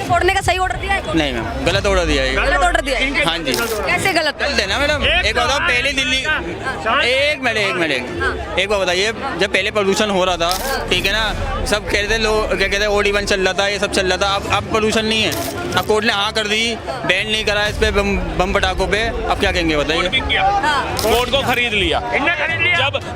फोड़ने का सही ऑर्डर दिया है? नहीं मैम, गलत ऑर्डर दिया है। गलत ऑर्डर दिया है? हाँ जी। कैसे गलत? गलत है ना मैडम। एक बात बताओ, पहले दिल्ली एक मिनट एक बात बताइए, जब पहले प्रदूषण हो रहा था, ठीक है ना, सब कह रहे थे लोग, क्या कहते हैं, OD1 चल रहा था, ये सब चल रहा था। अब प्रदूषण नहीं है। अब कोर्ट ने हाँ कर दी, बैन नहीं करा इस पे बम पटाखों पे। अब क्या कहेंगे बताइए? कोर्ट को खरीद लिया।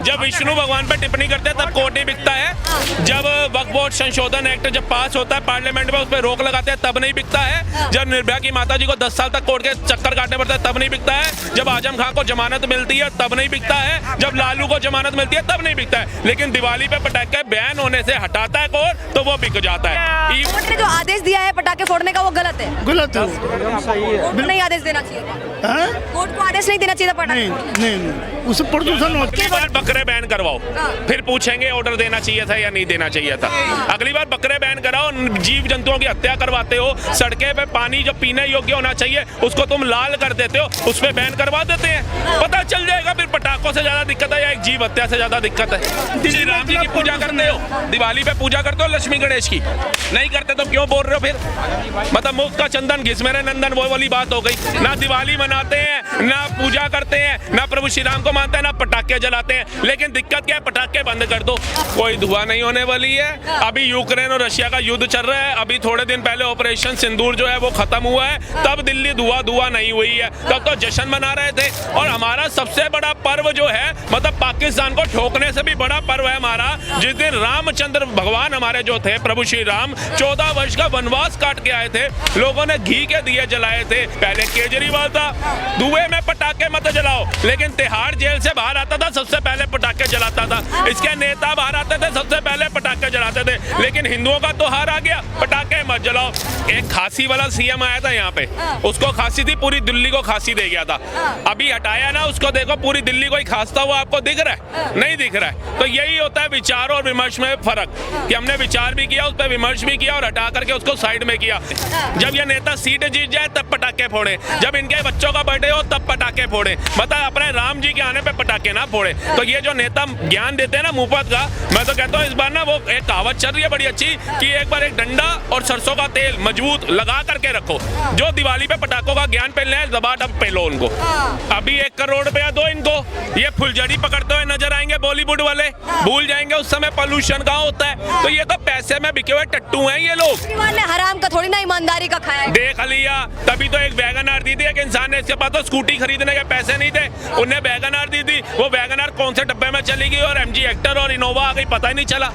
जब विष्णु भगवान पर टिप्पणी करते हैं तब कोर्ट नहीं बिकता है। जब वक्फ बोर्ड संशोधन एक्ट जब पास होता है पार्लियामेंट में, उस पर रोक लगाते हैं तब नहीं बिकता है। जब निर्भया की माता जी को 10 साल तक कोर्ट के चक्कर काटने पड़ते हैं तब नहीं बिकता है। जब आजम खान को जमानत मिलती है तब नहीं बिकता है। जब लालू को जमानत मिलती है तब नहीं बिकता है। लेकिन दिवाली पे पटाखे बैन होने से हटाता है कोर्ट तो वो बिक जाता है। कोर्ट ने जो आदेश दिया है पटाखे फोड़ने का वो गलत है? गलत है। कोर्ट को नहीं आदेश देना चाहिए था। कोर्ट को आदेश नहीं देना चाहिए था पटाखे फोड़ने का। नहीं, उससे प्रदूषण होता अगली बार बकरे बैन करवाओ, फिर पूछेंगे ऑर्डर देना चाहिए था या नहीं देना चाहिए था। अगली बार बकरे बैन कराओ, जीव जंतुओं की हत्या करवाते हो। सड़कें पे पानी जो पीने योग्य होना चाहिए उसको तुम लाल कर देते हो, उस पे बैन करवा देते हैं। पता चल जाएगा फिर पटाखों से ज्यादा दिक्कत है या एक जीव हत्या से ज्यादा दिक्कत है। श्री राम जी की पूजा करते हो, दिवाली पे पूजा करते हो लक्ष्मी गणेश की, नहीं करते तो क्यों बोल रहे हो फिर? मतलब मुफ्त का चंदन घिस मेरे नंदन, वो वाली बात हो गई। ना दिवाली मनाते हैं, ना पूजा करते हैं, ना प्रभु श्री राम को मानते हैं, ना पटाखे जलाते हैं। लेकिन दिक्कत क्या है? पटाखे बंद कर दो, कोई धुआं नहीं होने वाली है। अभी यूक्रेन और रशिया का युद्ध चल रहा है। अभी थोड़े दिन पहले ऑपरेशन सिंदूर जो है वो खत्म हुआ है, तब दिल्ली धुआं नहीं हुई है। तब तो जश्न मना रहे थे। और हमारा सबसे बड़ा पर्व जो है, मतलब पाकिस्तान को ठोकने से भी बड़ा पर्व है हमारा, जिस दिन रामचंद्र भगवान हमारे जो थे प्रभु श्री राम 14 वर्ष का वनवास काट के आए थे। लोगों ने घी के दिए जलाए थे। पहले केजरीवाल था, धुएं में पटाखे मत जलाओ, लेकिन तिहाड़ जेल से बाहर आता था सबसे पहले पटाखे जलाता था। इसके नेता बाहर आते थे सबसे पहले पटाखे जलाते थे। लेकिन हिंदुओं का त्योहार आ गया, पटाखे मत जलाओ। एक खांसी वाला सीएम आया था यहाँ पे, उसको खांसी थी, पूरी दिल्ली को खांसी दे गया था। अभी हटाया ना उसको, देखो पूरी दिल्ली को ही खांसता हुआ आपको दिख रहा है? नहीं दिख रहा है। तो यही होता है विचार और विमर्श में फर्क, कि हमने विचार भी किया, उस पर विमर्श भी किया और हटा करके उसको साइड में किया। जब ये नेता सीट जीत जाए तब पटाखे फोड़े, जब इनके बच्चों का बर्थडे हो तब पटाखे फोड़े, मतलब अपने राम जी के आने पे पटाखे ना फोड़े। तो ये जो नेता ज्ञान देते हैं ना मुफ्त का, मैं तो कहता हूँ इस बार ना वो एक कहावत चल रही है बड़ी अच्छी, कि एक बार एक डंडा और सरसों का तेल मजबूत लगा करके रखो। जो दिवाली पे पटाखों का ज्ञान पहले है, दबा डब पहलो उनको। अभी 1 करोड़ रुपया दो इनको, ये फुलझड़ी पकड़ते हुए नजर आएंगे बॉलीवुड वाले, भूल जाएंगे उस समय पॉल्यूशन कहाँ होता है। तो ये तो पैसे में बिके हुए टट्टू हैं ये लोग। ने हराम का थोड़ी ना ईमानदारी का खाया है। देख लिया, तभी तो एक वैगन आर दी थी एक इंसान ने, इसके पास तो स्कूटी खरीदने के पैसे नहीं थे, उन्हें वैगन आर दी थी। वो वैगन आर कौन से डब्बे में चली गई और MG हेक्टर और इनोवा आ गई, पता ही नहीं चला।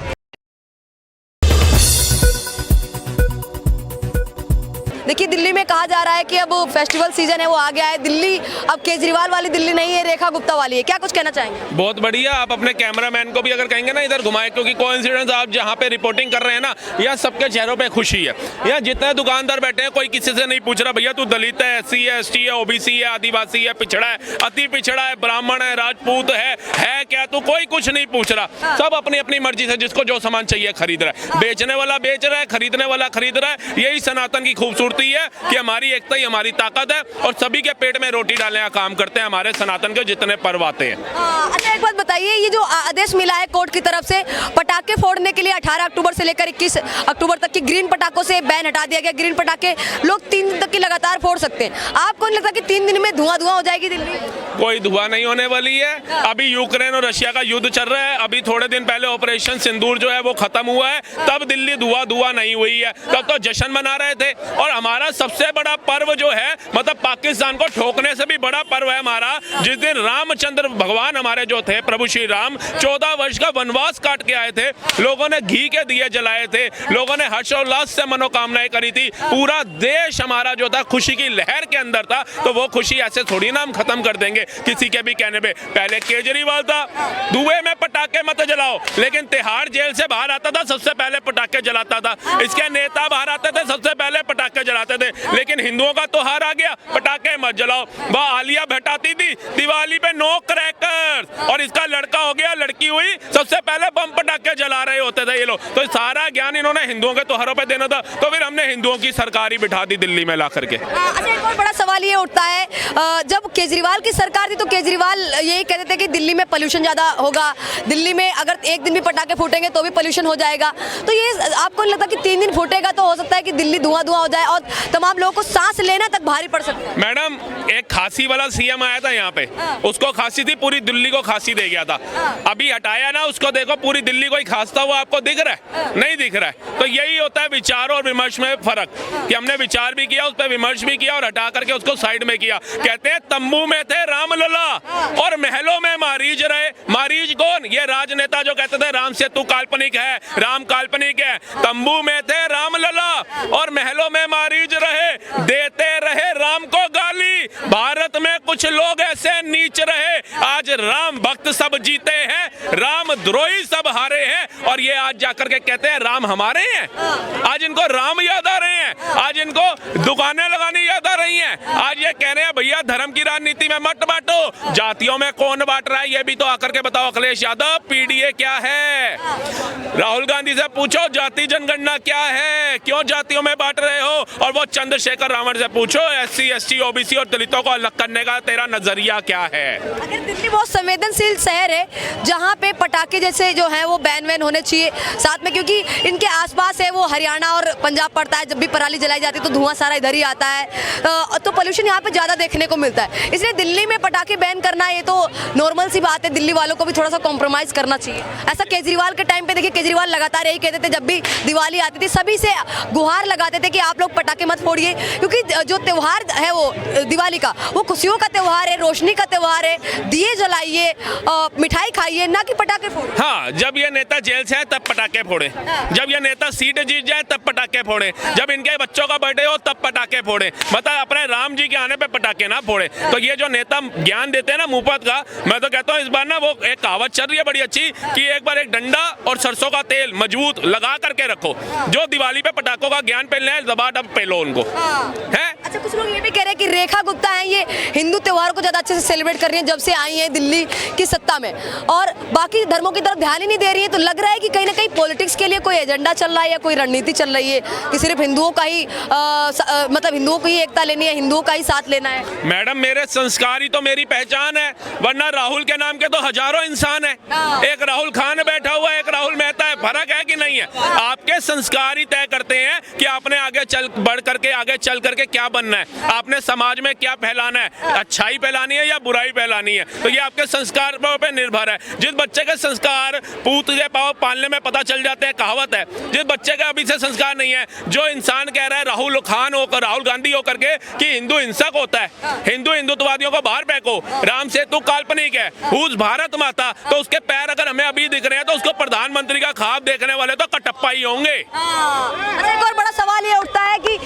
देखिए दिल्ली में कहा जा रहा है कि अब फेस्टिवल सीजन है वो आ गया है। दिल्ली अब केजरीवाल वाली दिल्ली नहीं है, रेखा गुप्ता वाली है। क्या कुछ कहना चाहेंगे? बहुत बढ़िया। आप अपने कैमरामैन को भी अगर कहेंगे ना इधर घुमाए, क्योंकि कोइंसिडेंस आप जहाँ पे रिपोर्टिंग कर रहे हैं ना, यहाँ सबके चेहरों पे खुशी है। यहाँ जितने दुकानदार बैठे हैं कोई किसी से नहीं पूछ रहा भैया तू दलित है, SC है, ST है, OBC है, आदिवासी है, पिछड़ा है, अति पिछड़ा है, ब्राह्मण है, राजपूत है क्या, तू कोई कुछ नहीं पूछ रहा। सब अपनी अपनी मर्जी से जिसको जो सामान चाहिए खरीद रहा है। बेचने वाला बेच रहा है, खरीदने वाला खरीद रहा है। यही सनातन की खूबसूरती है कि हमारी एकता ही हमारी ताकत है, और सभी के पेट में रोटी डालने का काम करते हैं हमारे सनातन के जितने पर्व आते हैं। अच्छा एक बात बताइए, ये जो आदेश मिला है कोर्ट की तरफ से पटाखे फोड़ने के लिए 18 अक्टूबर से लेकर 21 अक्टूबर तक की ग्रीन पटाखों से बैन हटा दिया गया। ग्रीन पटाखे लोग 3 दिन तक की लगातार फोड़ सकते हैं। आपको नहीं लगता कि 3 दिन में धुआं हो जाएगी दिल्ली? कोई धुआं नहीं होने वाली है। अभी यूक्रेन और रशिया का युद्ध चल रहा है। अभी थोड़े दिन पहले ऑपरेशन सिंदूर जो है वो खत्म हुआ है, तब दिल्ली धुआं नहीं हुई है। तब तो जश्न मना रहे थे। और हमारा सबसे बड़ा पर्व जो है, मतलब पाकिस्तान को ठोकने से भी बड़ा पर्व है हमारा, जिस दिन रामचंद्र भगवान हमारे जो थे प्रभु श्री राम 14 वर्ष का वनवास काट के आए थे। लोगों ने घी के दिए जलाए थे, लोगों ने हर्षोल्लास से मनोकामनाएं करी थी। पूरा देश हमारा जो था खुशी की लहर के अंदर था। तो वो खुशी ऐसे थोड़ी ना हम खत्म कर देंगे किसी के भी कहने पे। पहले केजरीवाल था, धुएं में पटाखे मत जलाओ, लेकिन तिहाड़ जेल से बाहर आता था सबसे पहले पटाखे जलाता था। इसके नेता बाहर आते थे सबसे पहले पटाखे जलाते थे, लेकिन हिंदुओं का त्योहार आ गया, पटाखे मत जलाओ। वह आलिया भट्ट आती थी दिवाली पे नो क्रैकर्स, और इसका लड़का हो गया लड़की हुई, सबसे पहले बम पटाखे जला रहे होते थे ये लोग। तो सारा ज्ञान इन्होंने हिंदुओं के त्योहारों पे देना था, तो फिर हमने हिंदुओं की सरकार ही बिठा दी दिल्ली में ला करके। अच्छा, एक और बड़ा सवाल ये उठता है, जब केजरीवाल की सरकार थी तो केजरीवाल यही कहते थे कि दिल्ली में पोल्यूशन ज़्यादा होगा, दिल्ली में अगर एक दिन भी पटाखे फूटेंगे तो भी पोल्यूशन हो जाएगा। तो ये आपको नहीं लगता कि 3 दिन फूटेगा तो हो सकता है कि दिल्ली धुआं धुआं हो जाए और तमाम लोगों को सांस लेना तक भारी पड़ सकता है? मैडम, एक खांसी वाला सीएम आया था यहाँ पे, उसको खांसी थी, पूरी दिल्ली को खांसी दे गया था। अभी हटाया ना उसको, देखो पूरी दिल्ली को ही खांसता हुआ आपको दिख रहा है? नहीं दिख रहा है। तो यही होता है विचार और विमर्श में फर्क, कि हमने विचार भी किया, उस पर विमर्श भी किया और हटा करके उसको साइड में किया। कहते हैं तंबू में थे रामलला और महलों में मारीज रहे। मारीज कौन? ये राजनेता जो कहते थे राम सेतु काल्पनिक है, राम काल्पनिक है। तंबू में थे रामलला और महलों में मारीज रहे, देते रहे राम को गाली। भारत में कुछ लोग ऐसे नीच रहे, आज राम भक्त सब जीते हैं, राम द्रोही सब हारे हैं। और ये आज जाकर के कहते हैं राम हमारे हैं। आज इनको राम याद आ रहे हैं, आज इनको दुकानें लगानी याद आ रही हैं, आज ये कह रहे हैं भैया धर्म की राजनीति में मत बांटो। जातियों में कौन बांट रहा है ये भी तो आकर के बताओ अखिलेश यादव। पीडीए क्या है? राहुल गांधी से पूछो जाति जनगणना क्या है, क्यों जातियों में बांट रहे हो? और वो चंद्रशेखर रावण से पूछो एससी एसटी ओबीसी और दलितों को अलग करने का तेरा नजरिया क्या है? अगर दिल्ली बहुत संवेदनशील शहर है जहाँ पे पटाखे जैसे जो है वो बैन वैन होने चाहिए साथ में, क्योंकि इनके आसपास है वो हरियाणा और पंजाब पड़ता है, जब भी पराली जलाई जाती है तो धुआं सारा इधर ही आता है, तो पोल्यूशन यहाँ पे ज़्यादा देखने को मिलता है। इसलिए दिल्ली में पटाखे बैन करना ये तो नॉर्मल सी बात है, दिल्ली वालों को भी थोड़ा सा कॉम्प्रोमाइज़ करना चाहिए। ऐसा केजरीवाल के टाइम पे देखिए, केजरीवाल लगातार यही कहते थे, जब भी दिवाली आती थी सभी से गुहार लगाते थे कि आप लोग पटाखे मत फोड़िए, क्योंकि जो त्यौहार है वो दिवाली का वो खुशियों का त्यौहार है, रोशनी का त्यौहार है, दिए जलाइए, मिठाई खाइए, ना कि पटाखे फोड़िए। हाँ, जब ये नेता जेल से आए तब पटाखे फोड़े, जब ये नेता सीट जीत जाए तब पटाखे फोड़े, जब इनके बच्चों का बर्थडे हो तब पटाखे फोड़े, मतलब अपने राम जी के आने पे पटाखे ना फोड़े। तो ये जो नेता ज्ञान देते हैं ना मुफ्त का, मैं तो कहता हूँ इस बार ना वो एक कहावत चल रही है बड़ी अच्छी कि एक बार एक डंडा और सरसों का तेल मजबूत लगा करके रखो, जो दिवाली पे पटाखों का ज्ञान पेलने है दबा डब पेलो उनको है। अच्छा, कुछ लोग ये भी कह रहे हैं कि रेखा गुप्ता है ये हिंदू त्योहारों को ज्यादा अच्छे से सेलिब्रेट कर रही है जब से आई है दिल्ली की सत्ता में, और बाकी धर्मों की तरफ ध्यान ही नहीं दे रही है। तो लग रहा है कि कहीं ना कहीं पॉलिटिक्स के लिए कोई एजेंडा चल रहा है या कोई रणनीति चल रही है कि सिर्फ हिंदुओं का ही मतलब हिंदुओं की ही एकता लेनी है, हिंदुओं का ही साथ लेना है। मैडम, मेरे संस्कार ही तो मेरी पहचान है, वरना राहुल के नाम के तो हजारों इंसान है। एक राहुल खान बैठा हुआ है, एक राहुल मेहता है, फर्क है कि नहीं है? आपके संस्कार ही तय करते हैं कि आपने आगे चल बढ़ करके आगे चल करके क्या बनना है, आपने समाज में क्या फैलाना है, अच्छाई फैलानी है या बुराई फैलानी है। तो ये आपके संस्कार पे निर्भर है। जिस बच्चे के संस्कार पूत के पाँव पालने में पता चल जाते हैं, कहावत है, जिस बच्चे का अभी से संस्कार नहीं है, जो इंसान कह रहा है राहुल खान होकर राहुल गांधी होकर के कि हिंदू हिंसक होता है, हिंदुत्ववादियों को बाहर फेंको, राम सेतु काल्पनिक है, हुज भारत माता, तो उसके पैर अगर हमें अभी दिख रहे हैं तो उसको प्रधानमंत्री का ख्वाब देखने वाले तो कटप्पा ही होंगे। अच्छा, एक और बड़ा सवाल ये उठता है कि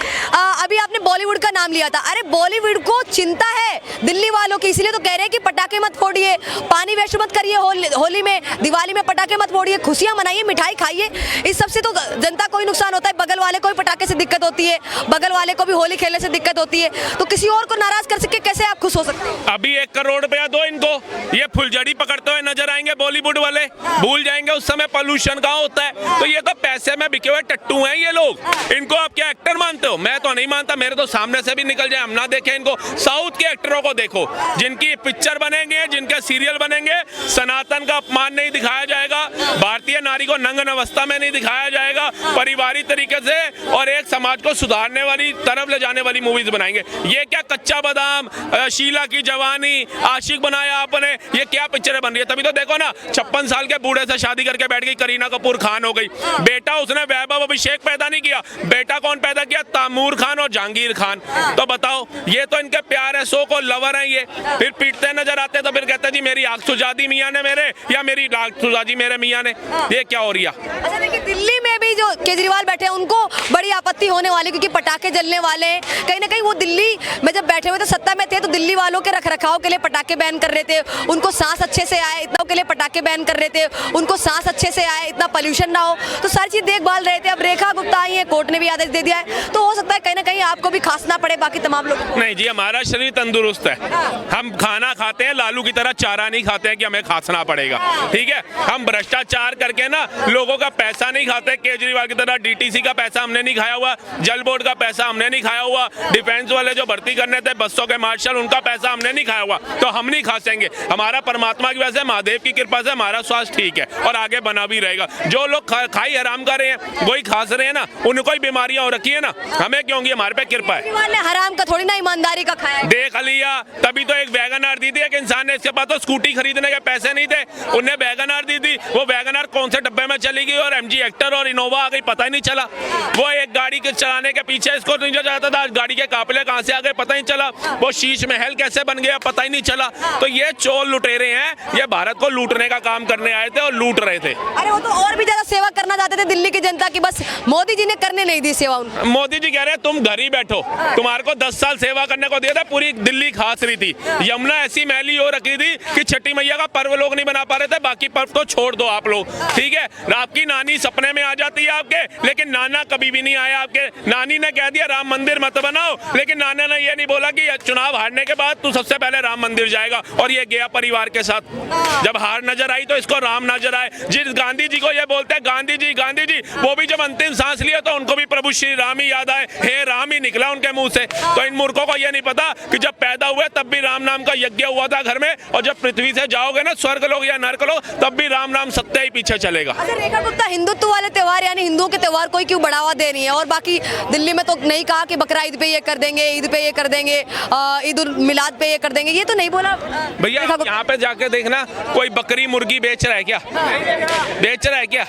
अभी आपने बॉलीवुड का नाम लिया था, अरे बॉलीवुड को चिंता है दिल्ली वालों की, इसलिए तो कह रहे हैं कि पटाखे मत फोड़िए, पानी वेस्ट मत करिए, होली में दिवाली में पटाखे मत फोड़िए, खुशियां मनाइए, मिठाई खाइए। इस सबसे तो जनता को ही नुकसान होता है, बगल वाले को भी पटाखे से दिक्कत होती है, बगल वाले को भी होली खेलने से दिक्कत होती है, तो किसी और को नाराज कर सके कैसे आप खुश हो सकते हैं? अभी 1 करोड़ रुपया दो इनको, ये फुलझड़ी पकड़ते हुए नजर आएंगे बॉलीवुड वाले, भूल जाएंगे उस समय पोल्यूशन कहाँ होता है। तो ये तो पैसे में बिके हुए टट्टू हैं ये लोग, इनको आप क्या एक्टर मानते हो? मैं तो नहीं मानता, मेरे तो सामने से भी निकल जाए, हम ना देखें इनको। साउथ के एक्टरों को देखो, जिनकी पिक्चर बनेंगे, जिनके सीरियल बनेंगे, सनातन का अपमान नहीं दिखाया जाएगा, भारतीय नारी को नंगन अवस्था में नहीं दिखाया जाएगा, परिवारिक तरीके से और एक समाज को सुधारने वाली तरफ ले जाने वाली मूवीज बनाएंगे। ये क्या कच्चा बादाम, शीला की जवानी, आशिक बनाया आपने, ये क्या पिक्चरें बन रही है? तभी तो देखो ना, 56 साल के बूढ़े से शादी करके बैठ गई, करीना कपूर खान हो गई। बेटा उसने वैभव अभिषेक पैदा नहीं किया, बेटा कौन पैदा किया? तैमूर खान और जहांगीर खान। तो बताओ, ये तो इनके प्यार है, सो को लवर है ये, फिर पीटते नजर आते तो फिर कहते जी मेरी आग सुझा दी मियाँ ने मेरे, या मेरी आग सुझा दी मेरे मियाँ ने। ये क्या हो रही है? अच्छा, देखिए दिल्ली में भी जो केजरीवाल बैठे हैं उनको बड़ी आपत्ति होने वाली, क्योंकि पटाखे जलने वाले हैं। कहीं ना कहीं वो दिल्ली में जब बैठे हुए थे, सत्ता में थे, तो दिल्ली वालों के रखरखाव के लिए पटाखे बैन कर रहे थे, उनको सांस अच्छे से आए इतना के लिए पटाखे बैन कर रहे थे, उनको सांस अच्छे से आए, इतना पोल्यूशन ना हो, तो सारी चीज देखभाल रहे थे। अब रेखा गुप्ता आई है, कोर्ट ने भी आदेश दे दिया है, तो हो सकता है कहीं ना कहीं आपको भी खांसना पड़े बाकी तमाम लोगों को? नहीं जी, हमारा शरीर तंदुरुस्त है। हम खाना खाते हैं, लालू की तरह चारा नहीं खाते हैं कि हमें खांसना पड़ेगा। ठीक है, हम भ्रष्टाचार करके ना लोगों का पैसा नहीं खाते, केजरीवाल की तरह डीटीसी का पैसा हमने नहीं खाया हुआ, जल बोर्ड का पैसा हमने नहीं खाया हुआ, डिफेंस वाले जो भर्ती करने थे बसों के मार्शल उनका पैसा हमने नहीं खाया हुआ, तो हम नहीं खासेंगे। हमारा परमात्मा की वजह से, महादेव की कृपा से हमारा स्वास्थ्य ठीक है और आगे बना भी रहेगा। जो लोग खाई हराम कर रहे हैं, वही खास रहे हैं ना, उनको ही बीमारियां हो रखी है ना, हमें क्यों? हमारे पे कृपा है। केजरीवाल ने हराम का थोड़ी ना ईमानदारी का खाया है। देख लिया, तभी तो एक वैगन आर दी थी एक इंसान ने, इसके पास तो स्कूटी खरीदने के पैसे नहीं थे, उन्हें वैगन आर दी थी, वो वैगन आर कौन से डब्बे में चली गई और एमजी हेक्टर और इनोवा आ गई पता ही नहीं चला। वो एक गाड़ी के चलाने के पीछे इसको नहीं जाता था, गाड़ी के काफिले कहां से आ गए पता नहीं चला, वो शीश महल कैसे बन गया पता ही नहीं चला। तो ये चोर लुटेरे हैं, ये भारत को लूटने का काम करने आए थे और लूट रहे थे। अरे वो तो और भी ज्यादा सेवा करना चाहते थे दिल्ली की जनता की, बस मोदी जी ने करने नहीं दी सेवा उनको। मोदी जी कह रहे हैं तुम घर ही बैठो, तुम्हारे को 10 साल सेवा करने को दिया था, पूरी दिल्ली खास रही थी। यमुना ऐसी मैली हो रखी थी कि छठी मैया का पर्व लोग नहीं बना पा रहे थे, बाकी पर्व तो छोड़ दो आप लोग। ठीक है, आपकी नानी सपने में आ जाती है आपके, लेकिन नाना कभी भी नहीं आया आपके। नानी ने कह दिया राम मंदिर मत बनाओ, लेकिन नाना ने ये नहीं बोला कि चुनाव हारने के बाद तू सबसे पहले राम मंदिर जाएगा, और ये गया परिवार के साथ। जब हार नजर आई तो इसको राम नजर आए। जिस गांधी जी को ये बोलते हैं गांधी जी, वो भी जब अंतिम सांस लिया तो उनको भी प्रभु श्री राम ही याद आए, हे राम ही निकला उनके मुंह से। तो इन मूर्खों को ये नहीं पता कि जब पैदा हुए तब भी राम नाम का यज्ञ हुआ था घर में, और जब पृथ्वी से जाओगे ना स्वर्ग लोग या नरक लोग, तब भी राम नाम सत्य ही पीछे चलेगा। अच्छा रेखा गुप्ता, हिंदुत्व वाले त्योहार यानी हिंदुओं के त्योहार कोई क्यों बढ़ावा दे रही है, और बाकी दिल्ली में तो नहीं कहा कि बकरा ईद पे ये कर देंगे, ईद पे ये कर देंगे, ईद उल मिलाद पे ये कर देंगे, ये तो नहीं बोला भैया। यहाँ पे जाके देखना, कोई बकरी मुर्गी बेच रहा है क्या? बेच रहा है क्या?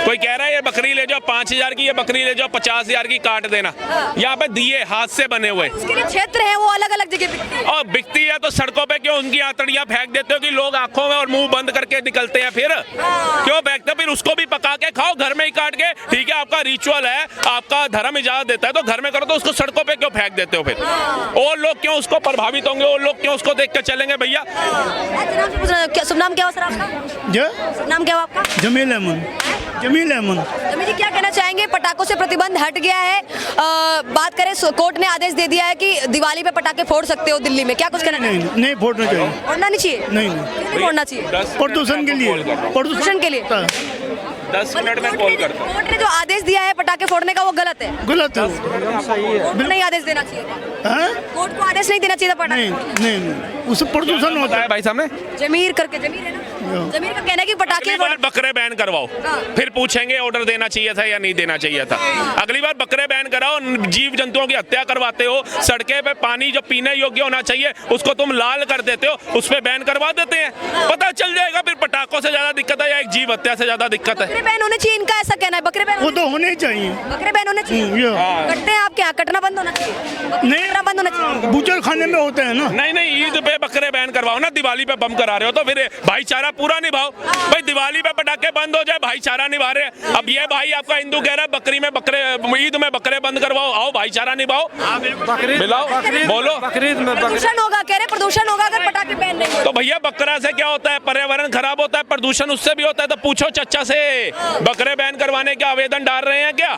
कोई कह रहा है ये बकरी ले जाओ 5000 की, ये बकरी ले जाओ 50,000 की, काट देना। यहाँ पे दिए हाथ से बने हुए, उसके लिए क्षेत्र है वो अलग अलग जगह बिकती है। और बिकती है तो सड़कों पे क्यों उनकी आतड़ियां फेंक देते हो कि लोग आंखों में और मुंह बंद करके निकलते हैं? फिर क्यों फेंकते? फिर उसको भी पका के खाओ घर में ही काट के। ठीक है, आपका रिचुअल है, आपका धर्म इजाजत देता है तो घर में करो, तो उसको सड़कों पे क्यों फेंक देते हो? फिर और लोग क्यों उसको प्रभावित होंगे, और लोग क्यों उसको देख कर चलेंगे? भैया शुभ नाम क्या हुआ सर आपका? शुभ नाम क्या हुआ आपका? जमील अहमद। जमील अहमद। जमील जी, क्या कहना चाहेंगे? पटाखों से प्रतिबंध हट गया है, बात करें कोर्ट ने आदेश दे दिया है कि दिवाली पे पटाखे फोड़ सकते हो दिल्ली में, क्या कुछ कहना नहीं, नहीं फोड़ना चाहिए। फोड़ना नहीं चाहिए? नहीं, क्यों नहीं फोड़ना चाहिए? प्रदूषण के लिए। प्रदूषण के लिए 10 मिनट में कॉल करता हूं। कोर्ट ने जो आदेश दिया है पटाखे फोड़ने का वो गलत है, गलत है। कोर्ट को नहीं आदेश देना चाहिए था। हाँ? कोर्ट को आदेश नहीं देना चाहिए था पटाखे नहीं, उससे प्रदूषण होता है। भाई साहब ने जमीर करके, जमीर है ना, जमीर का कहना है कि पटाखे अगली बार बकरे बैन करवाओ, फिर पूछेंगे ऑर्डर देना चाहिए था या नहीं देना चाहिए था। अगली बार बकरे बैन कराओ, जीव जंतुओं की हत्या करवाते हो, सड़कें पे पानी जो पीने योग्य होना चाहिए उसको तुम लाल कर देते हो, उस पे बैन करवा देते हैं, पता चल जाएगा फिर पटाखों से ज्यादा दिक्कत है या एक जीव हत्या से ज्यादा दिक्कत है। बकरे बैन होने चाहिए, इनका ऐसा कहना है। बकरे बैन वो तो होने चाहिए। बकरे बैन होने चाहिए। कटते हैं आपके यहाँ? कटना बंद होना चाहिए, नहीं। कटना बंद होना चाहिए। बूचर खाने में होता है ना। नहीं, ईद पे बकरे बैन करवाओ ना, दिवाली पे बम करा रहे हो तो फिर भाईचारा पूरा निभाओ। भाई दिवाली पे पटाखे बंद हो जाए, भाईचारा निभा रहे हैं। अब ये भाई आपका हिंदू कह रहा है बकरी में बकरे, ईद में बकरे बंद करवाओ, आओ भाईचारा निभाओ, मिलाओ, बोलो। प्रदूषण होगा, कह रहे प्रदूषण होगा अगर पटाखे बैन नहीं हो। तो भैया बकरा से क्या होता है? पर्यावरण खराब होता है, प्रदूषण उससे भी होता है। तो पूछो चच्चा से, बकरे बैन करवाने के आवेदन डाल रहे हैं क्या?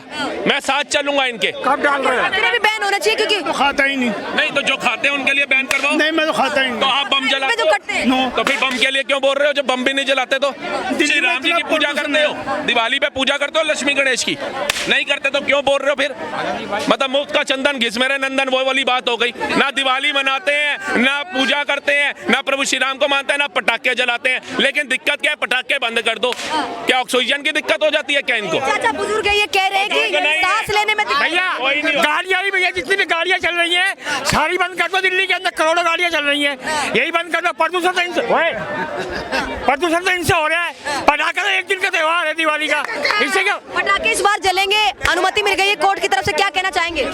मैं साथ चलूंगा इनके। कब डाल रहे हैं? बकरे भी बैन होना चाहिए क्योंकि तो खाता ही नहीं। नहीं तो जो खाते हैं उनके लिए बैन करवाओ। नहीं, मैं तो खाता ही तो नहीं। आप बम जलाते जो हो? कटते हैं। नो। तो फिर बम के लिए क्यों बोल रहे हो जब बम भी नहीं जलाते? तो श्री राम जी की पूजा करते हो, दिवाली पे पूजा करते हो लक्ष्मी गणेश की, नहीं करते तो क्यों बोल रहे हो फिर? मतलब मुफ्त का चंदन घिस मेरे नंदन, वो वाली बात हो गई ना। दिवाली मनाते हैं ना, पूजा करते हैं ना, प्रभु श्री राम को मानते हैं ना, पटाखे जलाते हैं। लेकिन दिक्कत क्या है? पटाखे बंद कर दो। क्या ऑक्सीजन की दिक्कत हो जाती है क्या इनको? चाचा बुजुर्ग है, ये कह रहे हैं कि सांस लेने में भैया गाड़ियाँ भी भैया जितनी भी गाड़ियाँ चल रही हैं सारी बंद कर दो। दिल्ली के अंदर करोड़ों गाड़ियाँ चल रही हैं, यही बंद कर दो। प्रदूषण तो इनसे हो रहा है। पटाखे तो एक दिन का त्योहार है दिवाली का, इससे क्या? पटाखे इस बार जलेंगे, अनुमति मिल गई है कोर्ट की तरफ से, क्या कहना चाहेंगे?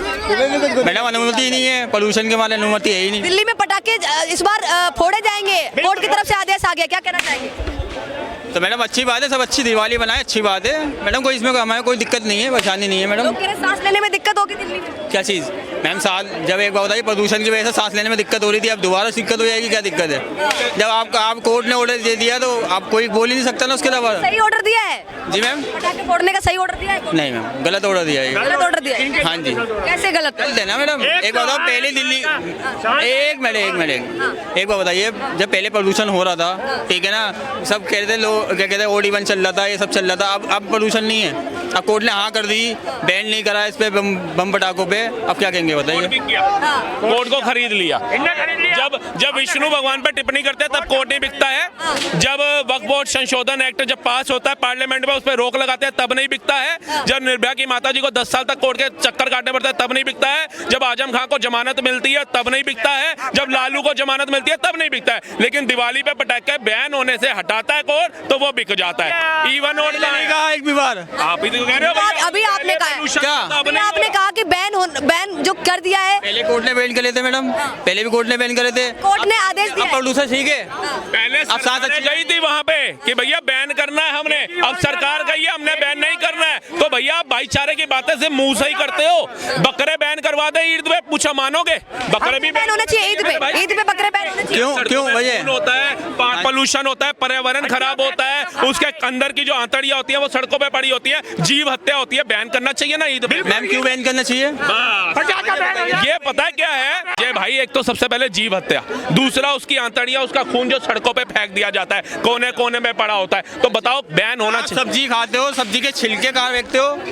मैडम अनुमति ही नहीं है, पोल्यूशन के मारे अनुमति है ही नहीं। दिल्ली में पटाखे इस बार फोड़े जाएंगे, कोर्ट की तरफ से आदेश आ गया, क्या कहना चाहेंगे? तो मैडम अच्छी बात है, सब अच्छी दिवाली बनाए, अच्छी बात है मैडम, कोई इसमें हमारे कोई दिक्कत नहीं है, परेशानी नहीं है मैडम। लोग कह रहे हैं सांस लेने में दिक्कत होगी दिल्ली में। क्या चीज़? मैम साल जब एक बार बताइए प्रदूषण की वजह से सांस लेने में दिक्कत हो रही थी, अब दोबारा दिक्कत हो जाएगी, क्या दिक्कत है? जब आप कोर्ट ने ऑर्डर दे दिया तो आप कोई बोल ही नहीं सकता ना उसके अलावा। सही ऑर्डर दिया है? जी मैम। पटाखे फोड़ने का सही ऑर्डर दिया है? नहीं मैम, गलत ऑर्डर दिया है। गलत ऑर्डर दिया है? हाँ जी। कैसे गलत? गलत है ना मैडम। एक बार बताओ, पहले दिल्ली एक मिनट एक बार बताइए, जब पहले प्रदूषण हो रहा था, ठीक है ना, सब कह रहे थे लोग, क्या कहते हैं, OD1 चल रहा था, ये सब चल रहा था, अब प्रदूषण नहीं है। अब कोर्ट ने हाँ कर दी, बैन नहीं करा इस पे बम पटाखों पे, अब क्या कहेंगे बताइए? कोर्ट को खरीद लिया। जब विष्णु भगवान पर टिप्पणी करते हैं तब कोर्ट नहीं बिकता है। जब वक्फ बोर्ड संशोधन एक्ट जब पास होता है पार्लियामेंट में, उस पर रोक लगाते हैं तब नहीं बिकता है। जब निर्भया की माता जी को 10 साल तक कोर्ट के चक्कर काटने पड़ते हैं तब नहीं बिकता है। जब आजम खान को जमानत मिलती है तब नहीं बिकता है। जब लालू को जमानत मिलती है तब नहीं बिकता है। लेकिन दिवाली पे पटाखे बैन होने से हटाता है कोर्ट तो वो बिक जाता है। इवन नहीं कहा एक भी बार। आप ही तो कह रहे हो। अभी आपने कहा है। क्या? अभी आपने कहा कि बैन जो कर दिया है, पहले कोर्ट ने बैन करे थे मैडम, पहले भी कोर्ट ने बैन करे थे। कोर्ट ने आदेश दिया अब है। प्रदूषण ठीक है। पहले अब साथ सरकार गई थी वहां पे कि भैया बैन करना है हमने, अब सरकार गई है हमने बैन नहीं करना है। तो भैया आप भाईचारे की बातें से मुंह से ही करते हो। बकरे बैन करवा दे ईद पे, पूछा मानोगे? बकरे भी बैन होना चाहिए ईद पे बकरे बैन होना चाहिए। क्यों भैया? होता है, पोल्यूशन होता है, पर्यावरण खराब होता है, उसके अंदर की जो आंतड़ियां होती है वो सड़कों पे पड़ी होती है, जीव हत्या होती है, बैन करना चाहिए ना ईद पे। मैम क्यों बैन करना चाहिए? ये पता है क्या है ये भाई? एक तो सबसे पहले जीव हत्या, दूसरा उसकी आंतड़ियां, उसका खून जो सड़कों पे फेंक दिया जाता है, कोने कोने में पड़ा होता है। तो बताओ बैन होना चाहिए। सब्जी खाते हो, सब्जी के छिलके कहाँ फेंकते हो?